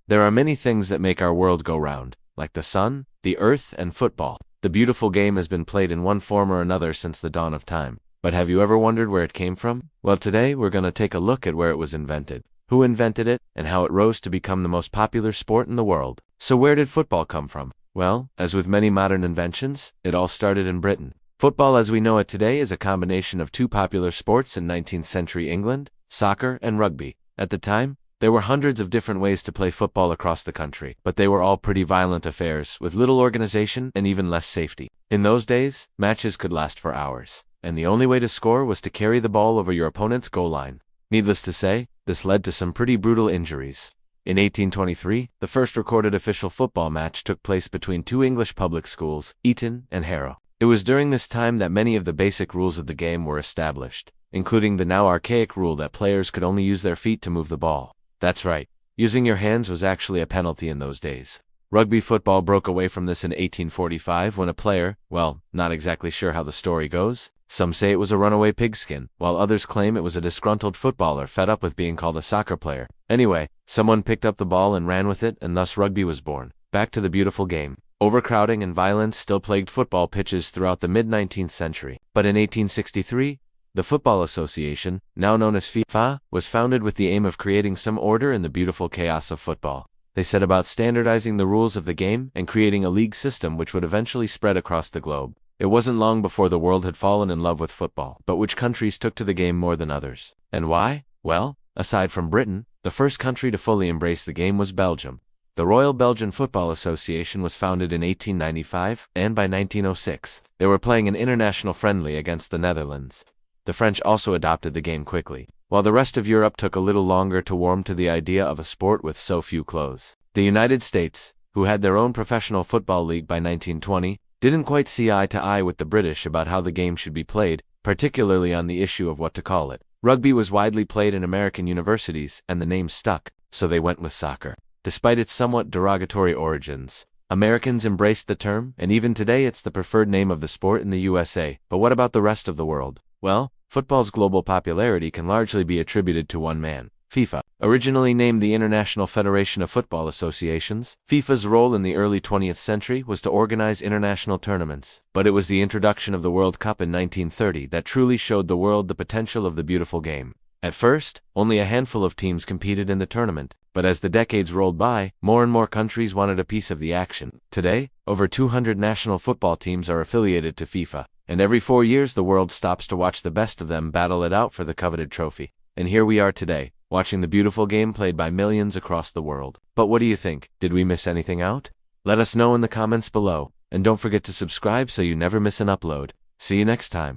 There are many things that make our world go round, like the sun, the earth, and football. The beautiful game has been played in one form or another since the dawn of time. But have you ever wondered where it came from? Well, today we're going to take a look at where it was invented, who invented it, and how it rose to become the most popular sport in the world. So where did football come from? Well, as with many modern inventions, it all started in Britain. Football as we know it today is a combination of two popular sports in 19th century England, soccer and rugby. At the time, there were hundreds of different ways to play football across the country, but they were all pretty violent affairs, with little organization and even less safety. In those days, matches could last for hours, and the only way to score was to carry the ball over your opponent's goal line. Needless to say, this led to some pretty brutal injuries. In 1823, the first recorded official football match took place between two English public schools, Eton and Harrow. It was during this time that many of the basic rules of the game were established, including the now archaic rule that players could only use their feet to move the ball. That's right, using your hands was actually a penalty in those days. Rugby football broke away from this in 1845 when a player, well, not exactly sure how the story goes. Some say it was a runaway pigskin, while others claim it was a disgruntled footballer fed up with being called a soccer player. Anyway, someone picked up the ball and ran with it, and thus rugby was born. Back to the beautiful game. Overcrowding and violence still plagued football pitches throughout the mid-19th century. But in 1863, the Football Association, now known as FIFA, was founded with the aim of creating some order in the beautiful chaos of football. They set about standardizing the rules of the game and creating a league system which would eventually spread across the globe. It wasn't long before the world had fallen in love with football, but which countries took to the game more than others? And why? Well, aside from Britain, the first country to fully embrace the game was Belgium. The Royal Belgian Football Association was founded in 1895, and by 1906, they were playing an international friendly against the Netherlands. The French also adopted the game quickly, while the rest of Europe took a little longer to warm to the idea of a sport with so few clothes. The United States, who had their own professional football league by 1920, didn't quite see eye to eye with the British about how the game should be played, particularly on the issue of what to call it. Rugby was widely played in American universities, and the name stuck, so they went with soccer. Despite its somewhat derogatory origins, Americans embraced the term, and even today it's the preferred name of the sport in the USA. But what about the rest of the world? Well, football's global popularity can largely be attributed to one man, FIFA. Originally named the International Federation of Football Associations, FIFA's role in the early 20th century was to organize international tournaments. But it was the introduction of the World Cup in 1930 that truly showed the world the potential of the beautiful game. At first, only a handful of teams competed in the tournament, but as the decades rolled by, more and more countries wanted a piece of the action. Today, over 200 national football teams are affiliated to FIFA, and every 4 years the world stops to watch the best of them battle it out for the coveted trophy. And here we are today, watching the beautiful game played by millions across the world. But what do you think? Did we miss anything out? Let us know in the comments below, and don't forget to subscribe so you never miss an upload. See you next time.